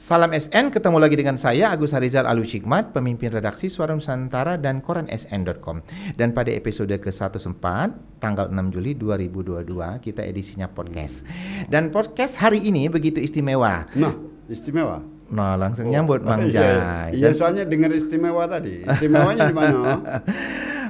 Salam SN, ketemu lagi dengan saya Agus Harizal Alucikmat, pemimpin redaksi Suara Nusantara dan koran sn.com. Dan pada episode ke-104, tanggal 6 Juli 2022, kita edisinya podcast. Dan podcast hari ini begitu istimewa. Nah, istimewa. Nah, langsung nyambut Mang Jai. Iya, soalnya dengar istimewa tadi. Istimewanya di mana?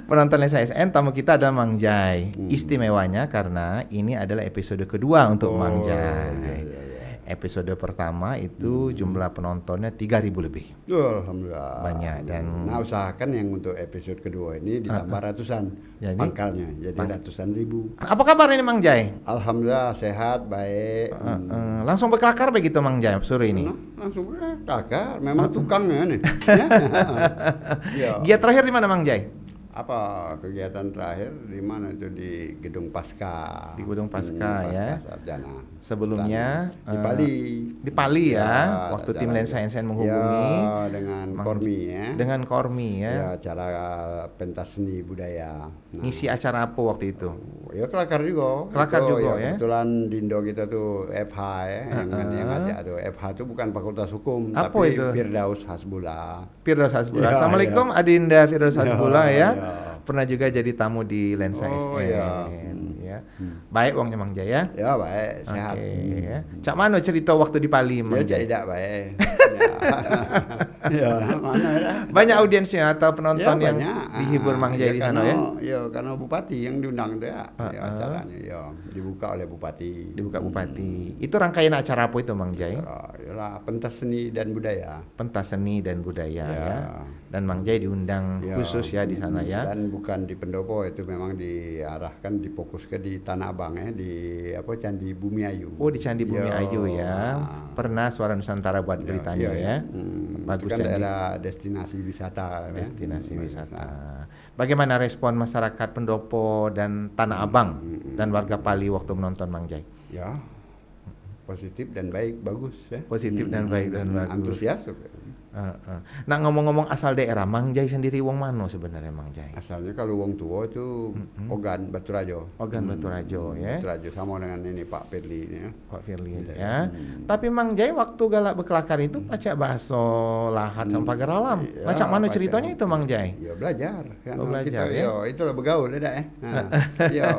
Penonton Lensa SN, tamu kita adalah Mang Jai. Istimewanya karena ini adalah episode kedua untuk Mang Jai. Iya. Episode pertama itu jumlah penontonnya 3.000 lebih. Alhamdulillah. Banyak dan Nah, usahakan yang untuk episode kedua ini ditambah ratusan pangkalnya, jadi ratusan ribu. Apa kabar ini Mang Jai? Alhamdulillah sehat, baik. Langsung berkelakar begitu Mang Jai sore ini. Langsung kakak, memang tukangnya nih. Ya. Giat terakhir di mana Mang Jai? Apa kegiatan terakhir di mana itu di Gedung Pasca? Di Gedung Pasca ya. Sarjana. Sebelumnya di Pali. Di Pali ya. Waktu tim acara Lensa SN menghubungi dengan Kormi ya. Dengan Kormi ya. Ya, acara pentas seni budaya. Ngisi acara apa waktu itu? Ya kelakar juga. Kelakar itu, juga ya. Kebetulan di Indo kita tuh FH ya, yang ada tuh FH itu bukan Fakultas Hukum, Apa tapi itu? Firdaus Hasbullah. Firdaus Hasbullah. Ya, Assalamualaikum Adinda Firdaus Hasbullah ya. Ya. Pernah juga jadi tamu di Lensa SN ya. Baik wongnya Mang Jai ya. Ya baik, sehat. Oke, ya. Cak mana cerita waktu di Pali Mang Ya Jai? tidak baik. Ya, mana ya? Banyak audiensnya atau penonton Ya, yang banyak. dihibur Mang Jai di sana ya? Ya, karena bupati yang diundang itu ya. Ya, acaranya ya dibuka oleh bupati. Dibuka bupati. Itu rangkaian acara apa itu Mang Jai? Yalah, pentas seni dan budaya. Pentas seni dan budaya ya. Dan Mang Jai diundang khusus ya di sana ya. Dan bukan di Pendopo, itu memang diarahkan, difokuskan di Tanah Abang ya, di Candi Bumi Ayu. Oh, di Candi Bumi Ayu ya. Pernah Suara Nusantara buat beritanya ya. Bagus kan Candi. daerah destinasi wisata. Destinasi wisata. Bagaimana respon masyarakat Pendopo dan Tanah Abang dan warga Pali waktu menonton Mang Jai? Ya, positif dan baik, bagus ya. Positif dan baik dan bagus. Antusias. Nah, ngomong-ngomong asal daerah, Mang Jai sendiri wong mano sebenarnya Mang Jai? Asalnya kalau wong tua itu Ogan Baturajo. Ogan Baturajo ya. Baturajo sama dengan ini Pak Firly ini ya. Pak Firly ya. Tapi Mang Jai waktu galak berkelakar itu pacak bahaso lahat sama pagar alam. Ya, Macam mana pacak. ceritanya itu Mang Jai? Ya belajar kan. Belajar kita, ya. Itulah bergaul ya. Ya.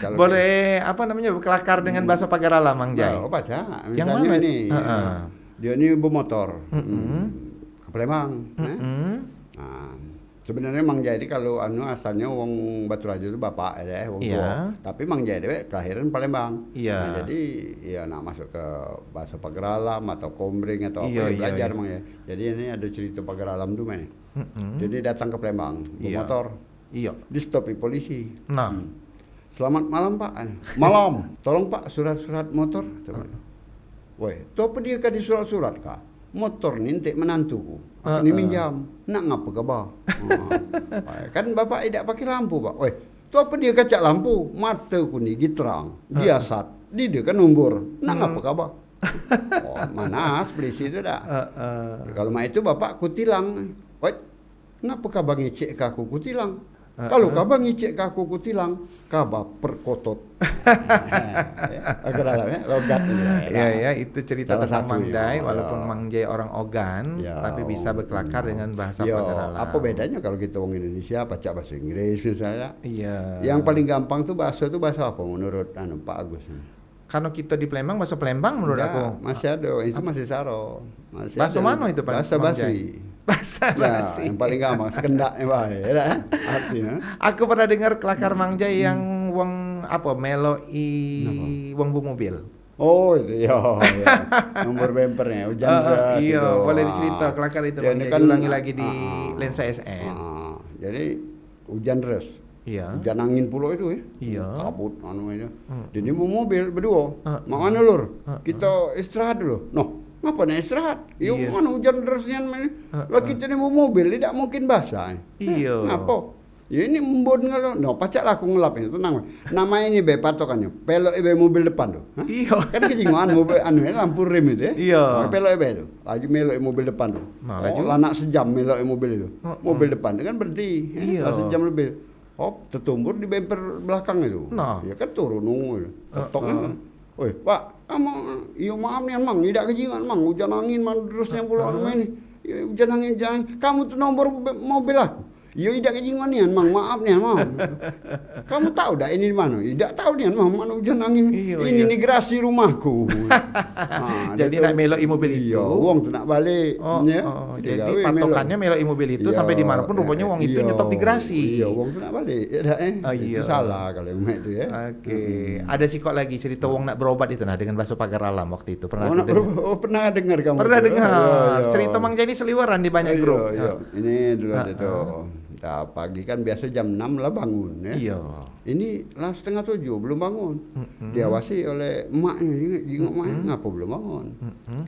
Kalau Boleh apa namanya berkelakar dengan bahasa pagar alam Mang Jai? Oh, baca. Yang Misalnya mana? ini. Dia ini bermotor. Ke Palembang. Nah, sebenarnya Mang Jai kalau asalnya wong Baturajo itu bapak ya, wong tua. Tapi Mang Jai kelahiran Palembang. Iya. Nah, jadi ya masuk ke bahasa pagar alam atau komring atau apa belajar Mang ya. Jadi ini ada cerita pagar alam tuh men. Jadi datang ke Palembang bermotor. Iya. Di stopi polisi. Nah. Selamat malam Pak. Malam. Tolong Pak surat-surat motor. Woi, tu apa dia di surat-surat kah? Motor ni entik menantuku. Aku ni minjam. Nak ngapa khabar? Kan bapak tidak pakai lampu, Pak. Woi, tu apa dia kacak lampu? Mataku ni giterang. Dia sat. Dia kan nombor. Nak ngapa khabar? Oh, mana polisi itu dah. Kalau mak itu bapak kutilang. Woi, ngapa khabar ngecek ke aku kutilang? Kalau kabar ngicek ke aku kutilang, kabar perkotot. Agak dalam ya, logat. Ya, itu cerita Salah tentang satu, Mang Jai, ya. walaupun Mang Jai orang Ogan, tapi bisa berkelakar dengan bahasa pagar alam. Apa bedanya kalau kita orang Indonesia baca bahasa Inggris misalnya? Iya. Yang paling gampang tuh bahasa apa menurut Pak Agus? Karena kita di Palembang, bahasa Palembang menurut aku. Masih ada, itu masih saro. Bahasa mana itu Pak? Bahasa basi. Bahasa basi. Yang paling gampang, sekendaknya baik. Ya, artinya. Aku pernah dengar kelakar Mang Jai yang wong apa meloi wong bu mobil. Oh itu ya. Nomor bempernya hujan deras. Iya, itu. boleh dicerita kelakar itu Mang Jai kan diulangi lagi di Lensa SN. Jadi hujan deras. Iya. Hujan angin pulau itu ya. Iya. Kabut aja. Dia mau mobil berdua. Mau mana lur? Kita istirahat dulu. Noh, ngapa nih istirahat? Iya, mana hujan derasnya mana? Lah kita ni mau mobil tidak mungkin basah. Iya. Ngapa? Ya ini membon kalau, no pacak lah aku ngelap ini, tenang. Nama ini be patokannya, pelok be mobil depan tuh. Iya. Kan kecinguan mobil lampu rem itu ya. Iya. Pelok be tuh, laju melok mobil depan tuh. Nah, laju. Lanak sejam melok mobil itu. Mobil depan itu kan berhenti, Iya. sejam lebih. Hop, tertumbur di bemper belakang itu. Nah. Ya kan turun nunggu. Ketok kan. Woi, Pak, kamu, iya maaf nih mang, tidak kejingan mang, hujan angin mang terusnya pulang ini, ya, hujan angin, kamu tuh nomor mobil aku. Yo tidak kejingan nih, mang maaf nih, mang. Kamu tahu dah ini di mana? Tidak tahu nih, mang mana hujan angin. Ini nih gerasi rumahku. Jadi nak meloi mobil itu. Iya, uang tuh nak balik. Jadi patokannya meloi mobil itu sampai dimanapun rupanya uang itu nyetop di gerasi. Iya, uang tuh nak balik. Itu salah kalau yang itu ya. Oke. Ada sih kok lagi cerita uang nak berobat itu nah dengan bahasa pagar alam waktu itu pernah. Pernah dengar kamu? Pernah dengar. Cerita Mang Jai ini seliweran di banyak grup. Iya. Ini dulu ada tuh. Nah, pagi kan biasa jam 6 lah bangun ya. Iya. Ini lah 6:30 belum bangun. Diawasi oleh emaknya, jenguk emaknya, ngapa belum bangun?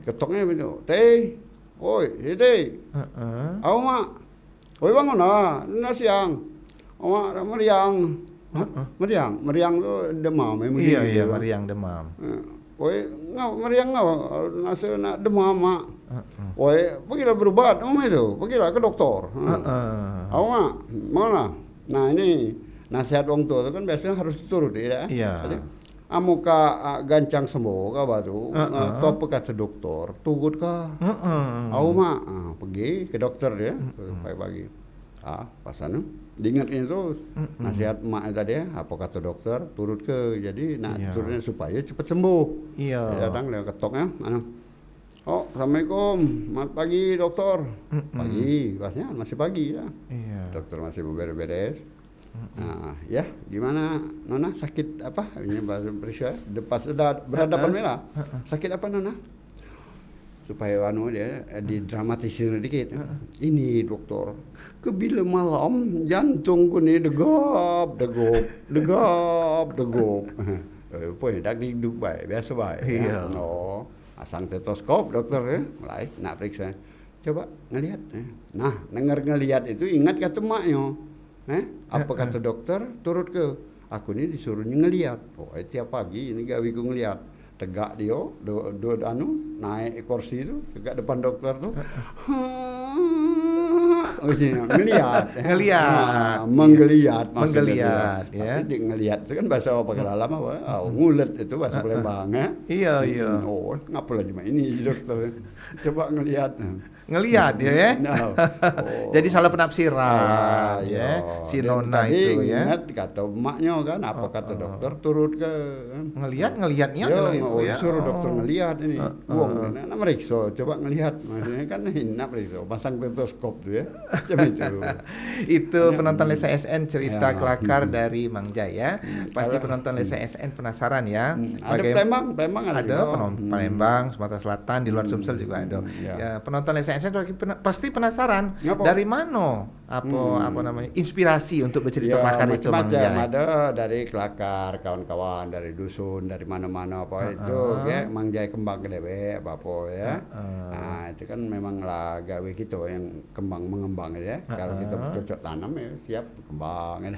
Ketoknya begitu, teh, oi, teh, aku mak, oi bangun lah, ini siang, mak meriang, meriang tu demam, iya, meriang demam. Oi, meriang nasi nak demam mak. Oi, pergilah berubat, pergilah ke dokter. Aku mak, mana? Nah ini nasihat orang tua itu kan biasanya harus dituruti ya. Iya. Amuka gancang sembuh ka batu, top kata dokter, tugut ka. Aku mak, pergi ke dokter ya, pagi-pagi. Pasan diingatin terus nasihat mak tadi ya, apa kata dokter, turut ke. Jadi turutnya supaya cepat sembuh. Iya. Datang lewat ketoknya, mana? Oh, assalamualaikum, selamat pagi dokter. Pagi, pasnya masih pagi ya. Iya. Dokter masih beres-beres. Nah, ya gimana Nona sakit apa? Ini bahasa periksa berhadapan merah. Sakit apa Nona? Supaya dia didramatisir dikit. Ini dokter, kebila malam jantungku nih degap. Poin dak duduk baik, biasa baik. Iya. Asang stetoskop dokter ya, mulai nak periksa. Coba ngelihat. Nah, ngelihat itu ingat kata maknya. Apa kata dokter? Turut ke. Aku ni disuruh ngelihat. Tiap pagi ini gawiku ngelihat. Tegak dia, naik kursi tu, tegak depan dokter tu. Menggeliat ya. Tapi ngelihat itu kan bahasa apa dalam apa? Ngulet itu bahasa Palembang ya. Iya. Ngapa lagi ini dokter? Coba ngelihat ya. Jadi salah penafsiran ya si Nona itu ya. Ingat kata emaknya kan apa kata dokter turut ke kan. Ngelihatnya itu ya. Suruh dokter ngelihat ini. Uang nak meriksa coba ngelihat maksudnya kan nak meriksa pasang stetoskop tu ya. Macam itu. Itu penonton Lesa SN cerita kelakar dari Mang Jai ya. Pasti penonton Lesa SN penasaran ya. Ada Palembang ada penonton Palembang, Sumatera Selatan, di luar Sumsel juga ada. Ya, penonton Lesa SN pasti penasaran dari mana apa namanya inspirasi untuk bercerita kelakar itu Mang Jai. Ada dari kelakar kawan-kawan dari dusun dari mana-mana apa itu ya Mang Jai kembang ke dewe apa ya. Nah, itu kan memang lah gawe kita yang mengembang ya. Kalau kita bercocok tanam ya siap kembang ya.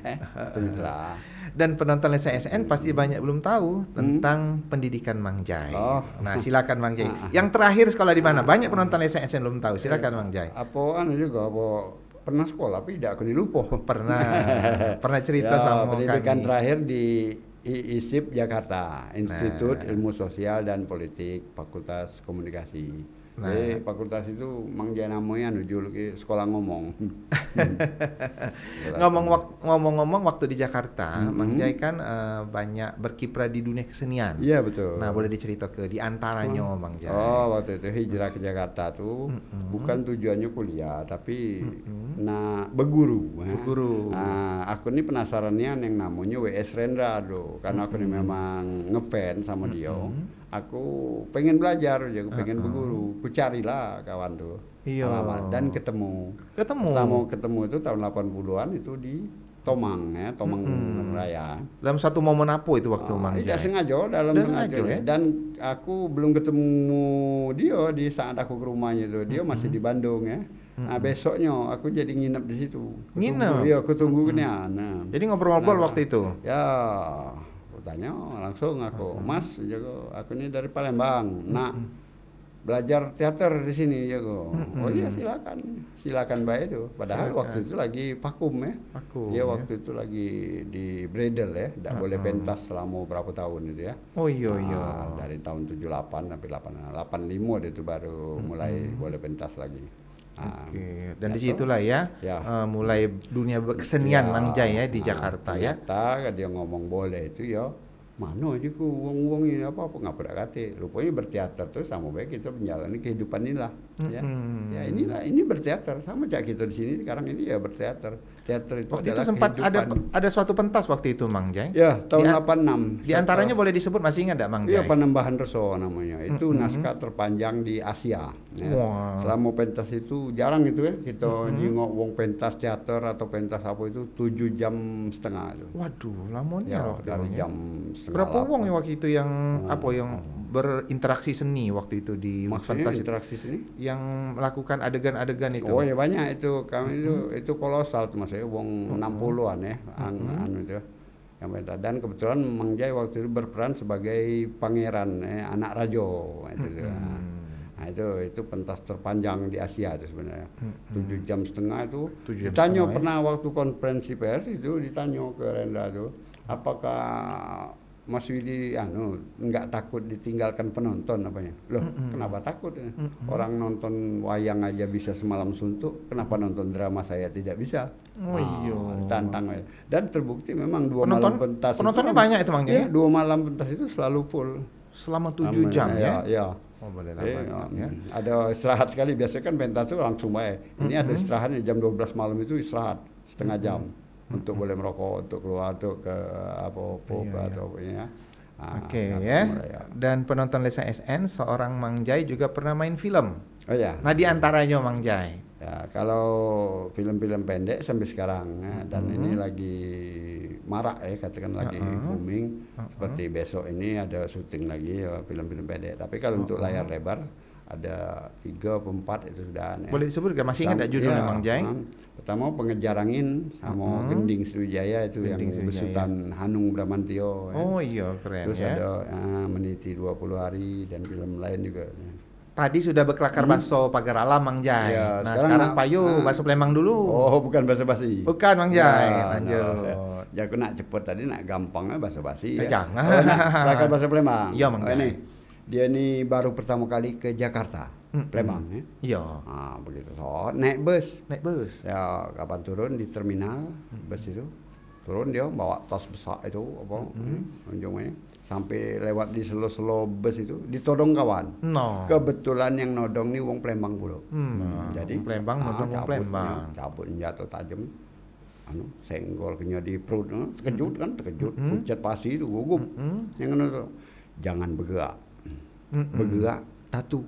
Itulah. Dan penonton Lesa SN pasti banyak belum tahu tentang pendidikan Mang Jai. Nah, silakan Mang Jai. Yang terakhir sekolah di mana? Banyak penonton Lesa SN belum tahu. Silakan Mang Jai. Pernah sekolah tapi tidak aku lupa. Pernah cerita sama pendidikan kami. terakhir di ISIP Jakarta, Institut Ilmu Sosial dan Politik, Fakultas Komunikasi. Jadi fakultas itu Mang Jai namanya nuju ke sekolah ngomong. Ngomong-ngomong waktu di Jakarta, Mang Jai kan banyak berkiprah di dunia kesenian. Iya betul. Nah, boleh dicerita ke di antaranya Mang Jai. Waktu itu hijrah ke Jakarta tuh bukan tujuannya kuliah, tapi berguru. Nah, aku ini penasarannya yang namanya W.S. Rendra tuh, karena aku ini memang ngefans sama dia. Aku pengen belajar, aku pengen berguru. Ku carilah kawan tuh. Alamat dan ketemu itu tahun 80-an itu di Tomang ya, Tomang Raya. Dalam satu momen apa itu waktu Mang Jai? Tidak sengaja ya? Dan aku belum ketemu dia di saat aku ke rumahnya itu. Dia masih di Bandung ya. Nah, besoknya aku jadi nginep di situ. Nginep? Iya, aku tunggu Nah. Jadi ngobrol-ngobrol waktu itu. Ya, aku tanya langsung aku, Mas, aku ini dari Palembang. Nah, belajar teater di sini jago. Oh iya silakan baik itu. Padahal Silakan. waktu itu lagi vakum ya. Vakum, Dia ya. waktu itu lagi di Bredel ya, tidak boleh pentas selama berapa tahun itu ya. Oh iya iya. Dari tahun 78 sampai 85 dia itu baru mulai boleh pentas lagi. Oke, dan ya, disitulah ya, ya. mulai dunia kesenian Ya, Mang Jai ya di Jakarta ya. ternyata dia ngomong boleh itu ya. Mana aja ku uang ini apa nggak pernah kate. Rupanya berteater terus sama baik kita menjalani kehidupan inilah. Ya. Ya inilah ini berteater sama cak kita di sini sekarang ini ya berteater. Teater itu Waktu itu adalah sempat kehidupan. ada suatu pentas waktu itu Mang Jai. Ya tahun Di- 86. Di antaranya boleh disebut, masih ingat enggak Mang Iya Jai? Panembahan Reso namanya. Itu naskah terpanjang di Asia. Ya. Wah. Selama pentas itu jarang itu ya kita nyingok wong pentas teater atau pentas apa itu 7 jam setengah itu. Waduh, lamanya Ya, waktu dari itu. jam setengah Berapa uang ya 8. waktu itu yang apa yang berinteraksi seni waktu itu di Maksudnya pentas itu? interaksi sini? Yang melakukan adegan-adegan itu. Oh ya banyak itu kami itu kolosal tuh maksudnya wong 60-an ya anu itu yang pentas. Dan kebetulan Mang Jai waktu itu berperan sebagai pangeran anak rajo itu dia. Nah itu pentas terpanjang di Asia itu sebenarnya 7 jam setengah itu. 7 jam Ditanya setengah, pernah waktu konferensi pers itu ditanya ke Rendra itu apakah Mas Widi nggak takut ditinggalkan penonton apanya? Loh, kenapa takut? Orang nonton wayang aja bisa semalam suntuk, kenapa nonton drama saya tidak bisa? Oh iya. Tantang ya. Dan terbukti memang dua Penonton- malam pentas penontonnya itu, banyak itu, Mang Jai? Iya, 2 malam pentas itu selalu full. Selama 7 jam ya. Ya. Oh, boleh lah Eh, mantap ya. Ada istirahat sekali, biasanya kan pentas itu langsung baik. Ini ada istirahatnya jam 12 malam itu istirahat setengah jam untuk boleh merokok, untuk keluar, untuk ke apa atau apa ya. Oke ya. Dan penonton Lesa SN seorang Mang Jai juga pernah main film. Oh ya. Nah, di antaranya Mang Jai. Ya, kalau film-film pendek sampai sekarang ya, dan ini lagi marak ya, katakan lagi booming. Seperti besok ini ada syuting lagi ya, film-film pendek. Tapi kalau untuk layar lebar ada 3 atau 4 itu sudah. Ya. Boleh disebut gak? Masih ingat gak judulnya Mang Jai? Pertama Pengejar Angin sama Gending Sriwijaya itu Gending yang Sriwijaya. besutan Hanung Bramantyo. Ya. Oh iya, keren Terus ya. ada Meniti 20 Hari dan film lain juga. Ya. Tadi sudah berkelakar bakso pagar alam Mang Jai. Ya, Nah, sekarang sekarang payu bakso Palembang dulu. Oh, bukan basa-basi. Bukan Mang Jai. Ya, Lanjut. Ya aku nak cepet tadi nak gampangnya basa-basi ya. Jangan. Oh, nak kelakar bahasa Palembang. Iya, Mang Oh, Jai. ini. Dia ini baru pertama kali ke Jakarta, Palembang ya. Iya. Ah, begitu. So, naik bus. Naik bus. Ya, kapan turun di terminal bus itu. Turun dia bawa tas besar itu apa? Ujungnya sampai lewat di selo-selo bus itu ditodong kawan. No. Kebetulan yang nodong nih wong Palembang pula. Jadi Palembang nodong wong Palembang. Cabut jatuh tajam. Senggol kena di perut, terkejut, pucat pasi itu gugup. Yang itu jangan bergerak. Bergerak tatu.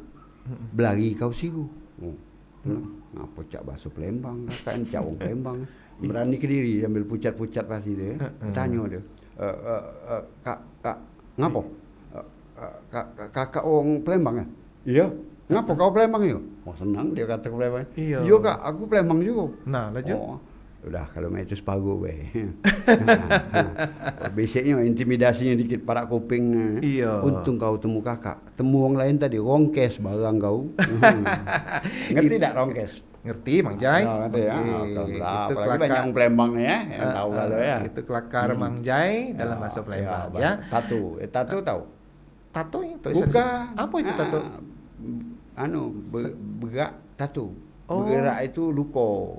Belagi kau siku. Ngapa cak bahasa Palembang? Kan cak wong Palembang. Berani ke diri ambil pucat-pucat pasi dia. Tanya dia. Kak, ngapa? Kakak wong Palembang ya? Iya. Ngapa kau Palembang ya? Oh senang dia kata ke Palembang. Iya. Iya kak, aku Palembang juga. Nah, lanjut. Oh, udah kalau main itu sepago be. Basicnya intimidasinya dikit parak kuping. Iya. Untung kau temu kakak. Temu orang lain tadi rongkes barang kau. Ngerti tak rongkes? Ngerti Mang Jai? Oh, ngerti ya. Oke. Alhamdulillah. Itu Apalagi banyak orang Palembang ya yang tahu kalau ya. Itu kelakar Mang Jai dalam bahasa Palembang ya. Tatu. Tatu tahu? Tato yang tulisan. Bukan. Apa itu tato? Bergerak tatu. Oh. Bergerak itu luko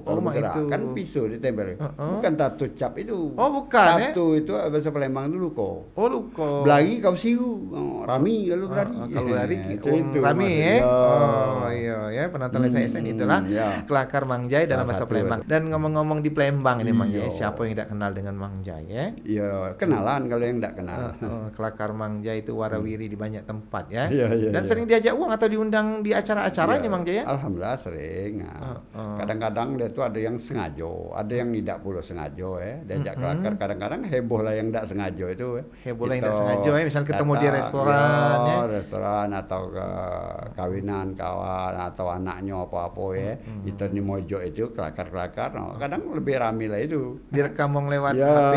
kalau mak bergerak itu. kan pisau ditempel. Bukan tatu cap itu. Oh, bukan, Tatu itu bahasa Palembang itu luko. Oh, luko. Belagi kau siu, rami kalau berani. Kalau lari Itu rame ya. maksudnya. Oh iya ya, penonton Lesa SN itulah ya. kelakar Mang Jai dalam bahasa Salah satu Palembang. Dan ngomong-ngomong di Palembang ini Mang Jai, Iya. siapa yang tidak kenal dengan Mang Jai ya? Ya kenalan kalau yang tidak kenal. Kelakar Mang Jai itu warawiri di banyak tempat ya. Iya, iya, Dan iya. sering diajak uang atau diundang di acara-acara ini Mang Jai ya? Alhamdulillah lah sering. Nah, kadang-kadang dia tuh ada yang sengaja, ada yang tidak pula sengaja diajak kelakar. Kadang-kadang heboh lah yang tidak sengaja itu. Heboh lah yang tidak sengaja misal ketemu di restoran ya. Restoran atau ke kawinan kawan atau anaknya apa-apa Itu di mojok itu kelakar-kelakar. Kadang lebih ramai lah itu. Direkam lewat Ya, HP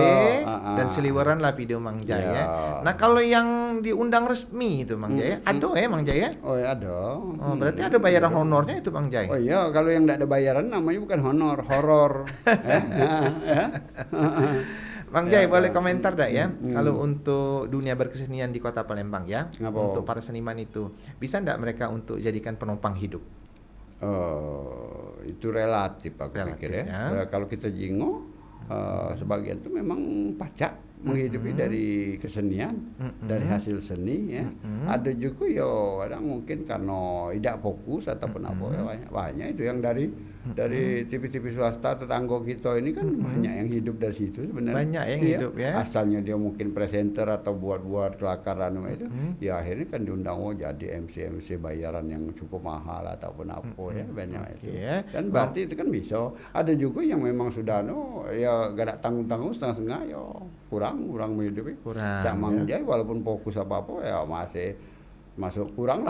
dan seliweran lah video Mang Jai ya. Nah kalau yang diundang resmi itu Mang Jai, ada Mang Jai ya? Oh ya ada. Oh, berarti ada bayaran honornya itu Mang Jai? Oh iya, kalau yang tidak ada bayaran namanya bukan honor, horor. Mang Jai boleh komentar dah ya, kalau untuk dunia berkesenian di Kota Palembang ya, untuk para seniman itu, bisa enggak mereka untuk jadikan penopang hidup? Itu relatif aku pikir ya. Kalau kita jinggo, sebagian itu memang pacak menghidupi dari kesenian, dari hasil seni ya. Ada juga kadang mungkin karena tidak fokus ataupun apa banyak itu yang dari TV-TV swasta tetangga kita ini kan banyak yang hidup dari situ sebenarnya. Banyak yang hidup ya. Asalnya dia mungkin presenter atau buat kelakaran itu, ya akhirnya kan diundang jadi MC bayaran yang cukup mahal ataupun apa ya banyak itu. Dan berarti itu kan bisa. Ada juga yang memang sudah ya gak ada tanggung-tanggung setengah-setengah ya kurang menghidupi. Cak Mang Jai walaupun fokus apa-apa ya masih masuk kurang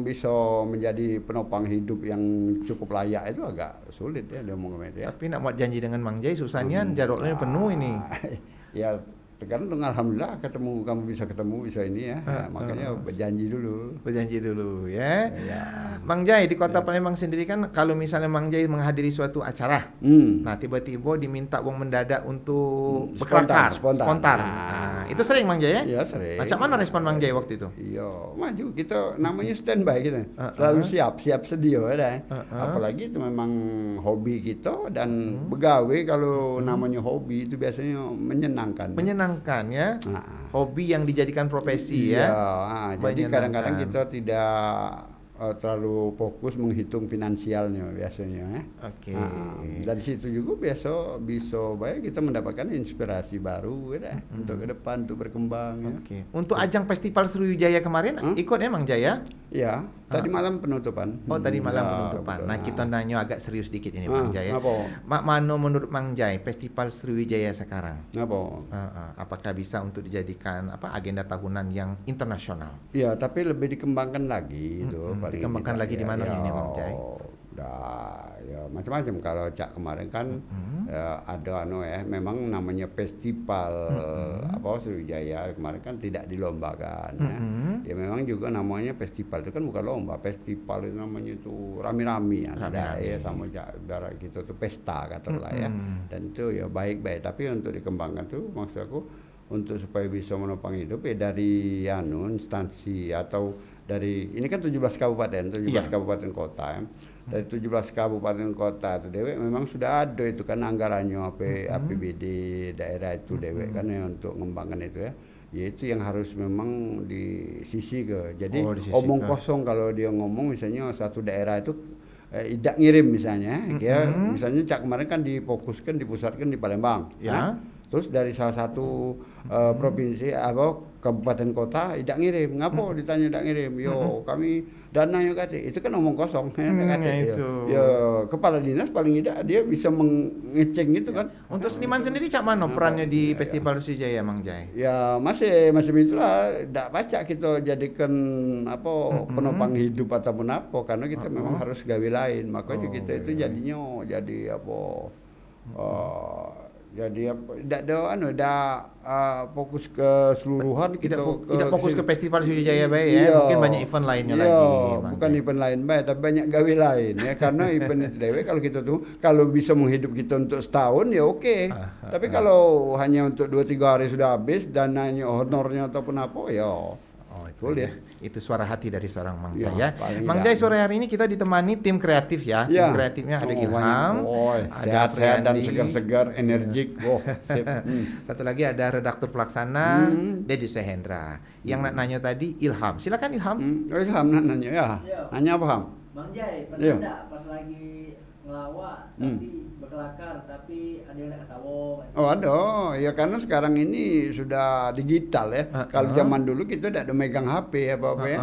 bisa menjadi penopang hidup yang cukup layak itu agak sulit ya dia mau ya. Tapi nak buat janji dengan Mang Jai susahnya jadwalnya penuh ini. Ya tergantung alhamdulillah kamu bisa ketemu ini ya. Makanya berjanji dulu ya. Mang Jai di Kota Palembang sendiri kan kalau misalnya Mang Jai menghadiri suatu acara, nah tiba-tiba diminta uang mendadak untuk berkelakar spontan. Nah, itu sering Mang Jai ya? Iya sering. Macam mana respon Mang Jai waktu itu? Iya, maju kita namanya standby kita. Selalu siap sedia ya. Apalagi itu memang hobi kita dan begawe kalau namanya hobi itu biasanya menyenangkan ya. Hobi yang dijadikan profesi ya. Jadi kadang-kadang kita tidak terlalu fokus menghitung finansialnya biasanya. Dari situ juga bisa baik kita mendapatkan inspirasi baru untuk ke depan untuk berkembang. Untuk ajang Festival Sriwijaya kemarin ikut Mang Jai ya? Iya, tadi malam penutupan. Oh, tadi malam penutupan. Nah, kita nanya agak serius dikit ini Mang Jai ya. Mano menurut Mang Jai Festival Sriwijaya sekarang? Apakah bisa untuk dijadikan agenda tahunan yang internasional? Iya, tapi lebih dikembangkan lagi itu. Dikembangkan lagi di mana ini Mang Jai? Ya macam-macam. Kalau Cak kemarin kan ada memang namanya festival Sriwijaya kemarin kan tidak dilombakan ya memang juga namanya festival itu kan bukan lomba, festival itu namanya itu rame-rame ya sama ibarat gitu tuh pesta katakanlah ya. Dan itu ya baik-baik, tapi untuk dikembangkan tuh maksud aku untuk supaya bisa menopang hidup dari instansi atau dari ini kan 17 kabupaten kabupaten kota ya. Dari 17 kabupaten kota itu dewek memang sudah ada itu kan anggarannya APBD daerah itu dewek kan ya untuk mengembangkan itu ya. Yaitu yang harus memang disisihkan. Jadi omong kosong kalau dia ngomong misalnya satu daerah itu tidak ngirim misalnya, misalnya Cak kemarin kan dipusatkan di Palembang. Terus dari salah satu provinsi kabupaten kota tidak ngirim. Ngapa ditanya tidak ngirim? Yo kami dananya itu kan omong kosong. Kepala dinas paling tidak dia bisa mengecek itu kan. Untuk seniman sendiri Cak Mano perannya di Festival Sriwijaya Mang Jai? Ya masih itulah tidak baca kita jadikan penopang hidup ataupun apa karena kita memang harus gawe lain. Makanya kita itu jadinya jadi fokus keseluruhan tidak fokus ke Festival Sriwijaya baik ya. Mungkin banyak event lainnya lagi. Bukan event lain baik, tapi banyak gawe lain ya. Karena event itu dewe kalau kita kalau bisa menghidup kita untuk setahun ya oke. Tapi kalau hanya untuk 2-3 hari sudah habis dananya honornya ataupun apa ya sulit. Itu suara hati dari seorang Mang Jai ya. Mang Jai sore hari ini kita ditemani tim kreatif ya. Tim kreatifnya ada Ilham, ada sehat dan segar-segar, energik. Satu lagi ada redaktur pelaksana Dedi Sehendra. Yang nak nanya tadi Ilham. Silakan Ilham. Ilham nak nanya ya. Nanya apa Ham? Mang Jai, pernah enggak pas lagi ngelawak tapi berkelakar tapi ada yang nak ketawa. Oh ada, ya karena sekarang ini sudah digital ya. Kalau zaman dulu kita tidak ada megang HP apa-apa ya.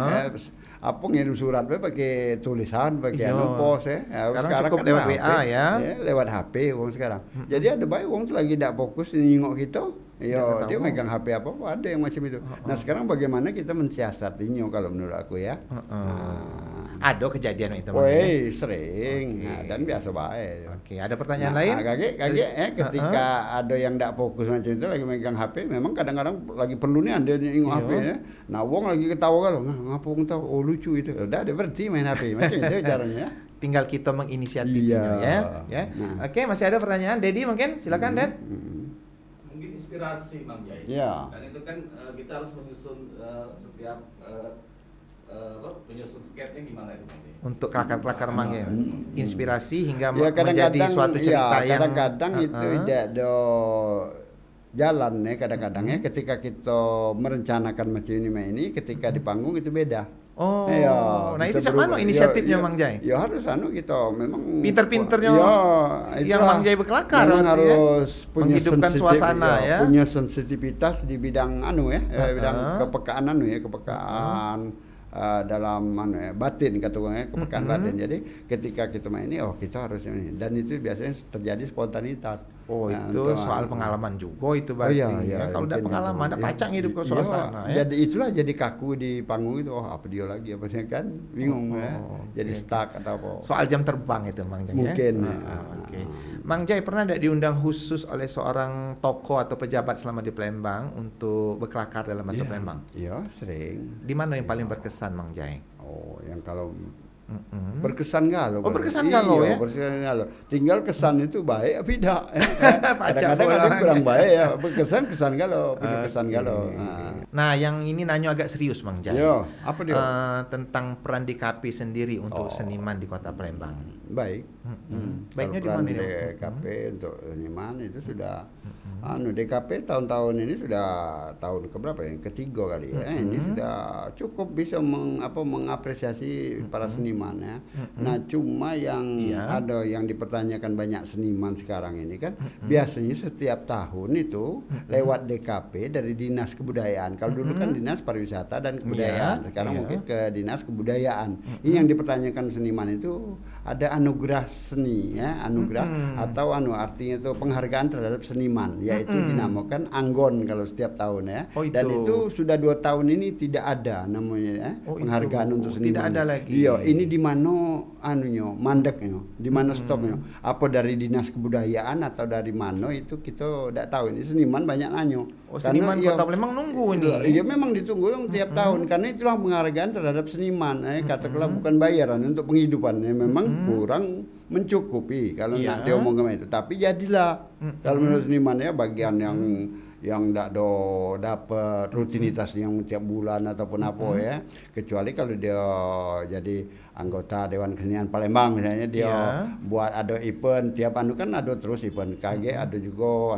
Apa ngirim surat pakai tulisan, pakai pos ya. Sekarang cukup kan lewat HP, WA ya. lewat HP wong sekarang. Jadi ada baik wong tu lagi tidak fokus nengok kita. Ya, dia megang HP apa-apa, ada yang macam itu. Nah, sekarang bagaimana kita mensiasatinya kalau menurut aku ya. Ada kejadian itu Woi, sering. Nah, dan biasa baik. Oke, ada pertanyaan lain? Kaget ketika ada yang tidak fokus macam itu lagi megang HP, memang kadang-kadang lagi perlu nih anda nengok HP ya. Nah, wong lagi ketawa kalau, ngapa wong tahu? Oh lucu itu. Udah, dia berhenti main HP. Macam itu caranya. Tinggal kita menginisiatifnya ya. Nah. Oke, masih ada pertanyaan Dedi mungkin? Silakan Ded. Mungkin inspirasi Mang Jai. Ya. Dan itu kan kita harus menyusun setiap penyusun sketnya gimana itu Mang Jai? Untuk kelakar-kelakar Mang ya. Inspirasi hingga Ya, menjadi suatu cerita yang kadang-kadang itu tidak ada jalan ya kadang-kadang ya ketika kita merencanakan macam ini ketika di panggung itu beda. Oh, ya, nah bisa itu mana berubah. inisiatifnya Ya, Mang Jai? Ya harus kita memang Pinter-pinternya yang itulah. Mang Jai berkelakar memang berarti ya. harus punya Menghidupkan suasana ya. punya sensitivitas di bidang bidang kepekaan kepekaan dalam batin kata orang ya, kepekaan batin. Jadi ketika kita main ini kita harus ini, dan itu biasanya terjadi spontanitas. Oh, Nah, itu untuk soal pengalaman juga itu berarti. Kalau udah pengalaman, ada pacang hidup ke suasana ya. Jadi itulah jadi kaku di panggung itu. Oh, apa dia lagi apa sih kan? Bingung ya. Jadi stuck atau apa. Soal jam terbang itu Mang Jai. Mungkin. Oke. Mang Jai pernah tidak diundang khusus oleh seorang tokoh atau pejabat selama di Palembang untuk berkelakar dalam bahasa Palembang? Iya, sering. Di mana yang paling berkesan Mang Jai? Oh, yang kalau berkesan galau. Oh, berkesan galau ya? Berkesan galau. Tinggal kesan itu baik apa tidak. Kadang-kadang bola. ada yang kurang baik ya. Berkesan kesan galau, punya kesan galau. Nah, yang ini nanya agak serius Mang Jai. Yo, apa dia? Tentang peran DKP sendiri untuk seniman di Kota Palembang. Baik. Baiknya di Peran mana ini? DKP untuk seniman itu sudah DKP tahun-tahun ini sudah tahun keberapa ya? Ketiga kali ya. Ini sudah cukup bisa mengapresiasi para seniman ya. Nah, cuma yang ada yang dipertanyakan banyak seniman sekarang ini kan biasanya setiap tahun itu lewat DKP dari Dinas Kebudayaan. Kalau dulu kan Dinas Pariwisata dan Kebudayaan, sekarang mungkin ke Dinas Kebudayaan. Ini yang dipertanyakan seniman itu ada anugerah seni ya, anugerah atau artinya itu penghargaan terhadap seniman, yaitu dinamakan Anggon kalau setiap tahun ya. Dan itu sudah 2 tahun ini tidak ada namanya ya, penghargaan untuk seniman. Tidak ada lagi. Iya, ini di mana mandeknya, di mana stopnya? Apa dari Dinas Kebudayaan atau dari mana itu kita tidak tahu. Ini seniman banyak nanya. Oh, seniman Kota Palembang nunggu ini. Iya, memang ditunggu dong tiap tahun karena itulah penghargaan terhadap seniman. Katakanlah bukan bayaran untuk penghidupan. Memang kurang mencukupi kalau nak diomongkan itu. Tapi jadilah kalau menurut seniman ya bagian yang tidak dapat rutinitas yang tiap bulan ataupun apa ya, kecuali kalau dia jadi anggota Dewan Kesenian Palembang misalnya dia buat ada event tiap kan ada terus event KG ada juga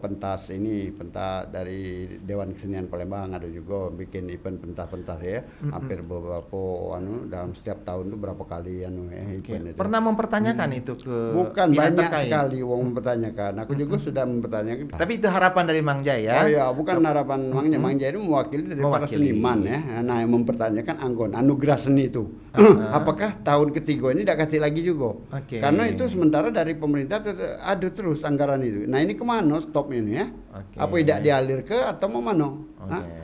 pentas dari Dewan Kesenian Palembang ada juga bikin event pentas-pentas ya, hampir beberapa dalam setiap tahun itu berapa kali event itu. Pernah mempertanyakan itu ke bukan pihak banyak terkait? sekali wong mempertanyakan. Aku juga sudah mempertanyakan. Tapi itu harapan dari Mang Jai ya. Oh iya, bukan harapan Mang Jai. Mang Jai itu mewakili dari para seniman ya. Nah, yang mempertanyakan Anggon, anugerah seni itu. Apakah tahun ketiga ini tidak kasih lagi juga? Karena itu sementara dari pemerintah ada terus anggaran itu. Nah, ini kemana stopnya ini ya? Apa tidak dialir ke atau mau mana?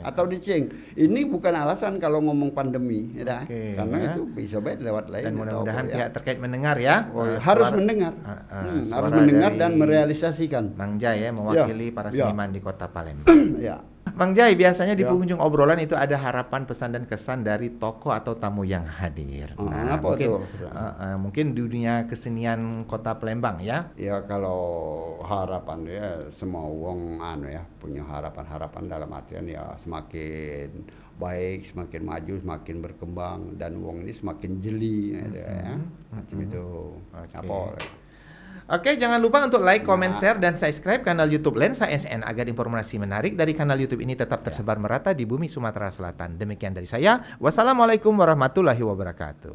Atau diceng? Ini bukan alasan kalau ngomong pandemi, ya karena itu bisa baik lewat lain. Dan mudah-mudahan pihak terkait mendengar ya. Harus mendengar, harus mendengar dan merealisasikan. Mang Jai ya mewakili para seniman di Kota Palembang. Ya. Mang Jai, biasanya di penghujung obrolan itu ada harapan, pesan dan kesan dari tokoh atau tamu yang hadir. Apa mungkin, tuh? Mungkin dunia kesenian Kota Palembang ya. Ya kalau harapan ya semua wong punya harapan dalam artian ya semakin baik, semakin maju, semakin berkembang dan wong ini semakin jeli ya. Macam itu. Apa? Oke, jangan lupa untuk like, comment, share, dan subscribe kanal YouTube Lensa SN agar informasi menarik dari kanal YouTube ini tetap tersebar merata di bumi Sumatera Selatan. Demikian dari saya. Wassalamualaikum warahmatullahi wabarakatuh.